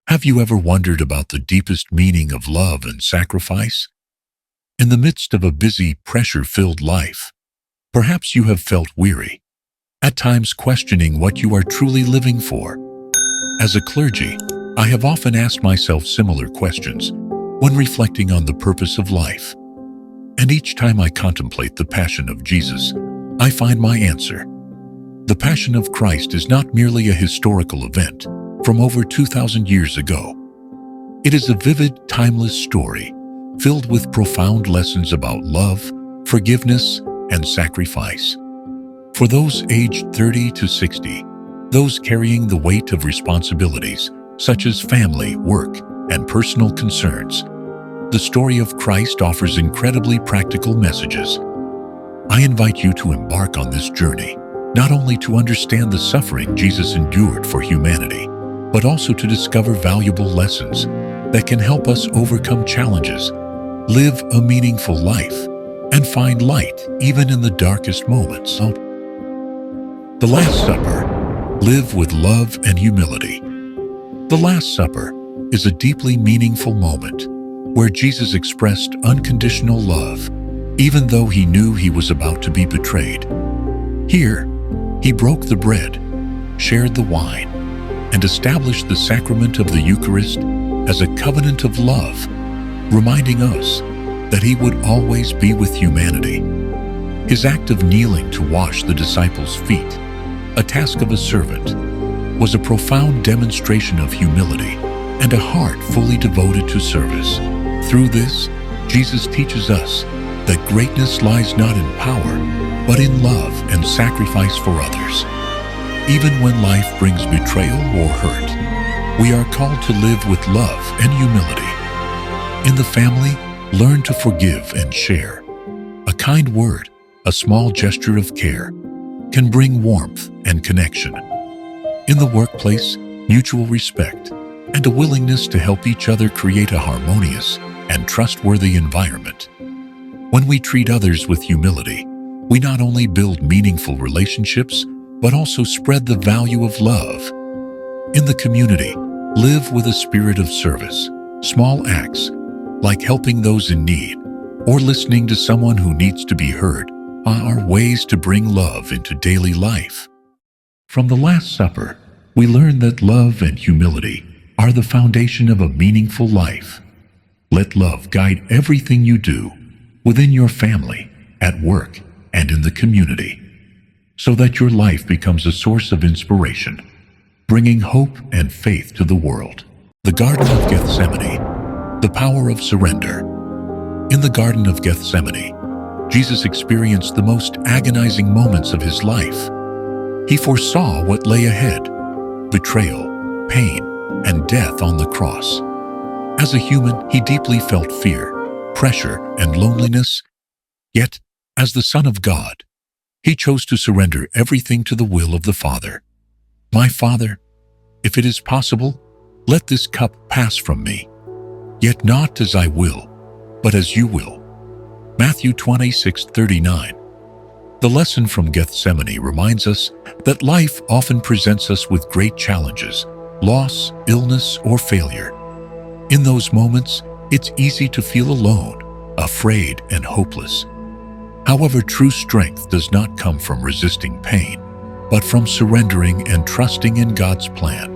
Have you ever wondered about the deepest meaning of love and sacrifice? In the midst of a busy, pressure-filled life, perhaps you have felt weary, at times questioning what you are truly living for. As a clergy, I have often asked myself similar questions when reflecting on the purpose of life. And each time I contemplate the Passion of Jesus, I find my answer. The Passion of Christ is not merely a historical event from over 2,000 years ago. It is a vivid, timeless story filled with profound lessons about love, forgiveness, and sacrifice. For those aged 30 to 60, those carrying the weight of responsibilities such as family, work, and personal concerns, the story of Christ offers incredibly practical messages. I invite you to embark on this journey, not only to understand the suffering Jesus endured for humanity, but also to discover valuable lessons that can help us overcome challenges, live a meaningful life, and find light even in the darkest moments. The Last Supper. Live with love and humility. The Last Supper is a deeply meaningful moment where Jesus expressed unconditional love, even though he knew he was about to be betrayed. Here, he broke the bread, shared the wine, and established the sacrament of the Eucharist as a covenant of love, reminding us that he would always be with humanity. His act of kneeling to wash the disciples' feet, a task of a servant, was a profound demonstration of humility and a heart fully devoted to service. Through this, Jesus teaches us that greatness lies not in power, but in love and sacrifice for others. Even when life brings betrayal or hurt, we are called to live with love and humility. In the family, learn to forgive and share. A kind word, a small gesture of care, can bring warmth and connection. In the workplace, mutual respect and a willingness to help each other create a harmonious and trustworthy environment. When we treat others with humility, we not only build meaningful relationships, but also spread the value of love. In the community, live with a spirit of service. Small acts, like helping those in need or listening to someone who needs to be heard, are ways to bring love into daily life. From the Last Supper, we learn that love and humility are the foundation of a meaningful life. Let love guide everything you do within your family, at work, and in the community, so that your life becomes a source of inspiration, bringing hope and faith to the world. The Garden of Gethsemane. The power of surrender. In the Garden of Gethsemane, Jesus experienced the most agonizing moments of his life. He foresaw what lay ahead: betrayal, pain, and death on the cross. As a human, he deeply felt fear, pressure, and loneliness. Yet, as the Son of God, he chose to surrender everything to the will of the Father. "My Father, if it is possible, let this cup pass from me. Yet not as I will, but as you will." Matthew 26:39. The lesson from Gethsemane reminds us that life often presents us with great challenges, loss, illness, or failure. In those moments, it's easy to feel alone, afraid, and hopeless. However, true strength does not come from resisting pain, but from surrendering and trusting in God's plan.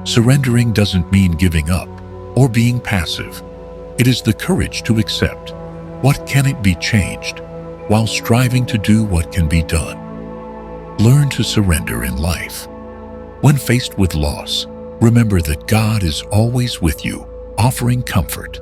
Surrendering doesn't mean giving up or being passive. It is the courage to accept what cannot be changed while striving to do what can be done. Learn to surrender in life. When faced with loss, remember that God is always with you, offering comfort.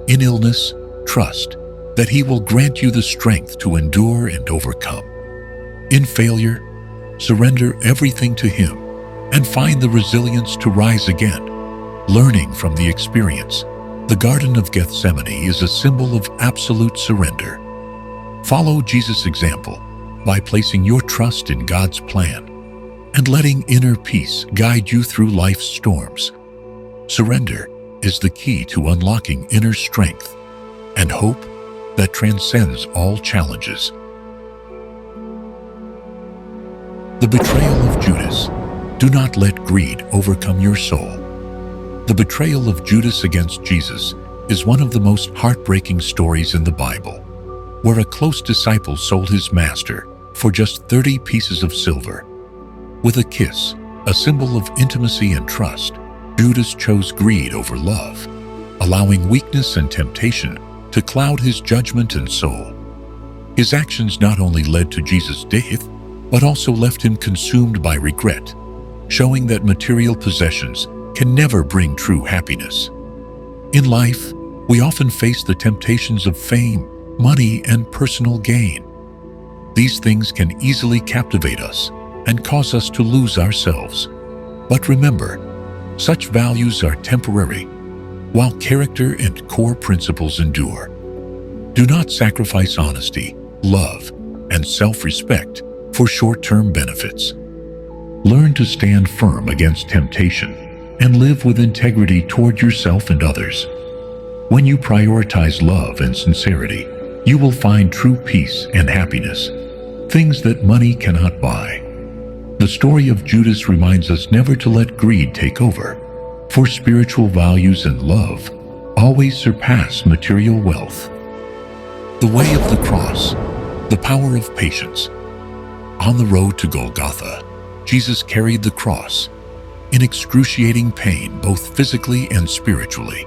In illness, trust that He will grant you the strength to endure and overcome. In failure, surrender everything to Him and find the resilience to rise again. Learning from the experience, the Garden of Gethsemane is a symbol of absolute surrender. Follow Jesus' example by placing your trust in God's plan and letting inner peace guide you through life's storms. Surrender is the key to unlocking inner strength and hope that transcends all challenges. The betrayal of Judas. Do not let greed overcome your soul. The betrayal of Judas against Jesus is one of the most heartbreaking stories in the Bible, where a close disciple sold his master for just 30 pieces of silver. With a kiss, a symbol of intimacy and trust, Judas chose greed over love, allowing weakness and temptation to cloud his judgment and soul. His actions not only led to Jesus' death, but also left him consumed by regret, showing that material possessions can never bring true happiness. In life, we often face the temptations of fame, money, and personal gain. These things can easily captivate us and cause us to lose ourselves. But remember, such values are temporary, while character and core principles endure. Do not sacrifice honesty, love, and self-respect for short-term benefits. Learn to stand firm against temptation and live with integrity toward yourself and others. When you prioritize love and sincerity, you will find true peace and happiness, things that money cannot buy. The story of Judas reminds us never to let greed take over, for spiritual values and love always surpass material wealth. The way of the cross, the power of patience. On the road to Golgotha, Jesus carried the cross in excruciating pain, both physically and spiritually.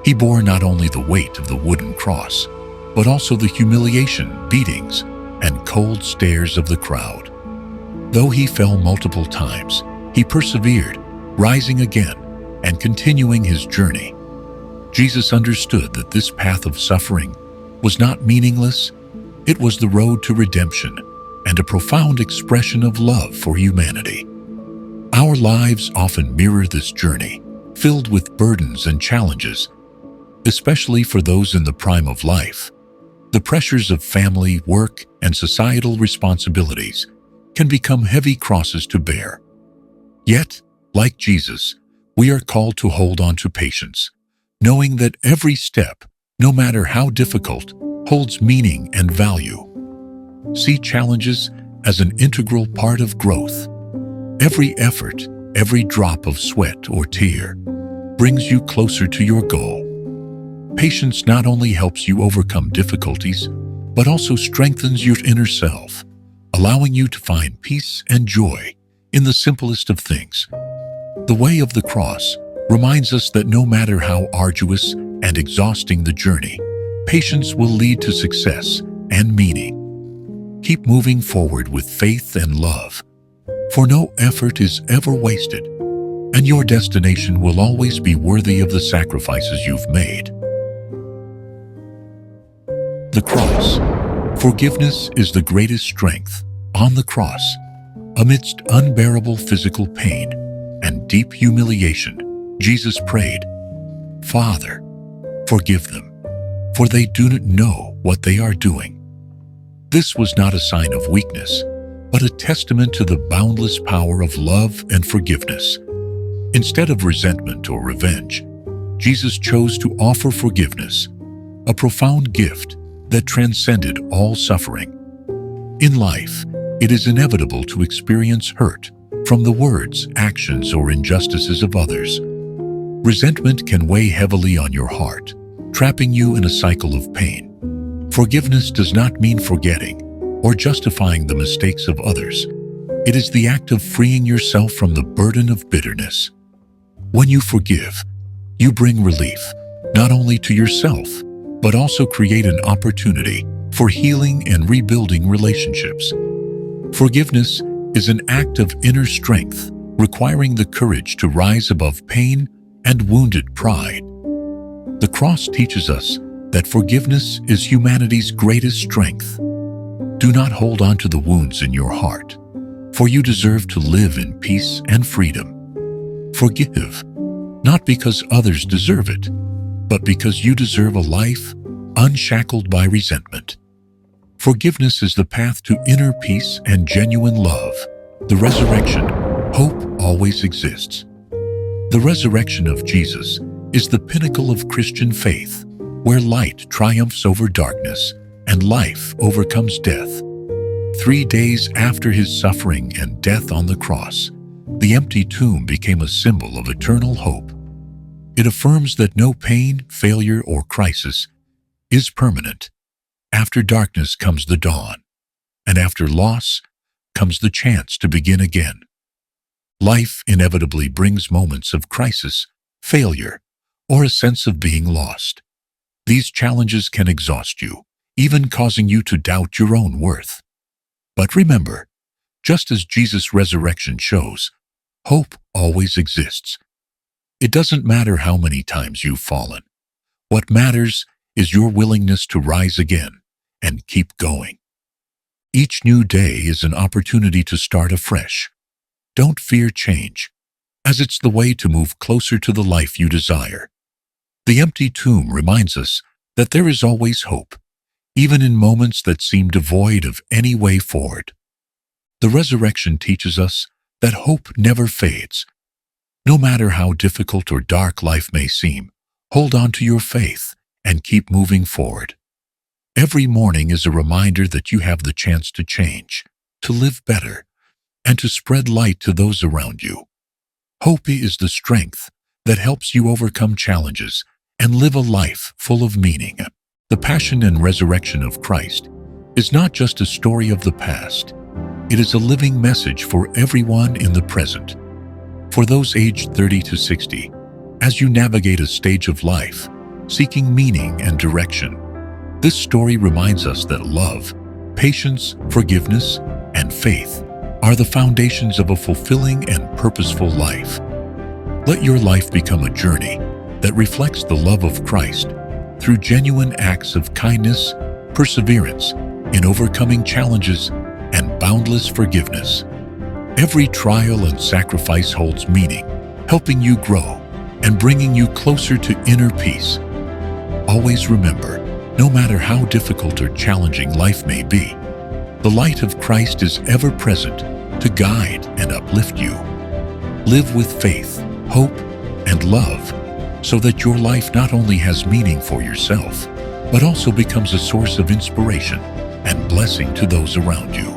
He bore not only the weight of the wooden cross, but also the humiliation, beatings, and cold stares of the crowd. Though he fell multiple times, he persevered, rising again and continuing his journey. Jesus understood that this path of suffering was not meaningless. It was the road to redemption and a profound expression of love for humanity. Our lives often mirror this journey, filled with burdens and challenges, especially for those in the prime of life. The pressures of family, work, and societal responsibilities can become heavy crosses to bear. Yet, like Jesus, we are called to hold on to patience, knowing that every step, no matter how difficult, holds meaning and value. See challenges as an integral part of growth. Every effort, every drop of sweat or tear brings you closer to your goal. Patience not only helps you overcome difficulties, but also strengthens your inner self, allowing you to find peace and joy in the simplest of things. The way of the cross reminds us that no matter how arduous and exhausting the journey, patience will lead to success and meaning. Keep moving forward with faith and love, for no effort is ever wasted, and your destination will always be worthy of the sacrifices you've made. The cross. Forgiveness is the greatest strength. On the cross, amidst unbearable physical pain and deep humiliation, Jesus prayed, "Father, forgive them, for they do not know what they are doing." This was not a sign of weakness, but a testament to the boundless power of love and forgiveness. Instead of resentment or revenge, Jesus chose to offer forgiveness, a profound gift that transcended all suffering. In life, it is inevitable to experience hurt from the words, actions, or injustices of others. Resentment can weigh heavily on your heart, trapping you in a cycle of pain. Forgiveness does not mean forgetting or justifying the mistakes of others. It is the act of freeing yourself from the burden of bitterness. When you forgive, you bring relief, not only to yourself, but also create an opportunity for healing and rebuilding relationships. Forgiveness is an act of inner strength, requiring the courage to rise above pain and wounded pride. The cross teaches us that forgiveness is humanity's greatest strength. Do not hold on to the wounds in your heart, for you deserve to live in peace and freedom. Forgive, not because others deserve it, but because you deserve a life unshackled by resentment. Forgiveness is the path to inner peace and genuine love. The resurrection, hope always exists. The resurrection of Jesus is the pinnacle of Christian faith, where light triumphs over darkness and life overcomes death. 3 days after his suffering and death on the cross, the empty tomb became a symbol of eternal hope. It affirms that no pain, failure, or crisis is permanent. After darkness comes the dawn, and after loss comes the chance to begin again. Life inevitably brings moments of crisis, failure, or a sense of being lost. These challenges can exhaust you, even causing you to doubt your own worth. But remember, just as Jesus' resurrection shows, hope always exists. It doesn't matter how many times you've fallen. What matters is your willingness to rise again and keep going. Each new day is an opportunity to start afresh. Don't fear change, as it's the way to move closer to the life you desire. The empty tomb reminds us that there is always hope, even in moments that seem devoid of any way forward. The resurrection teaches us that hope never fades. No matter how difficult or dark life may seem, hold on to your faith and keep moving forward. Every morning is a reminder that you have the chance to change, to live better, and to spread light to those around you. Hope is the strength that helps you overcome challenges and live a life full of meaning. The passion and resurrection of Christ is not just a story of the past. It is a living message for everyone in the present. For those aged 30 to 60, as you navigate a stage of life, seeking meaning and direction, this story reminds us that love, patience, forgiveness, and faith are the foundations of a fulfilling and purposeful life. Let your life become a journey that reflects the love of Christ through genuine acts of kindness, perseverance in overcoming challenges, and boundless forgiveness. Every trial and sacrifice holds meaning, helping you grow and bringing you closer to inner peace. Always remember, no matter how difficult or challenging life may be, the light of Christ is ever present to guide and uplift you. Live with faith, hope, and love, so that your life not only has meaning for yourself, but also becomes a source of inspiration and blessing to those around you.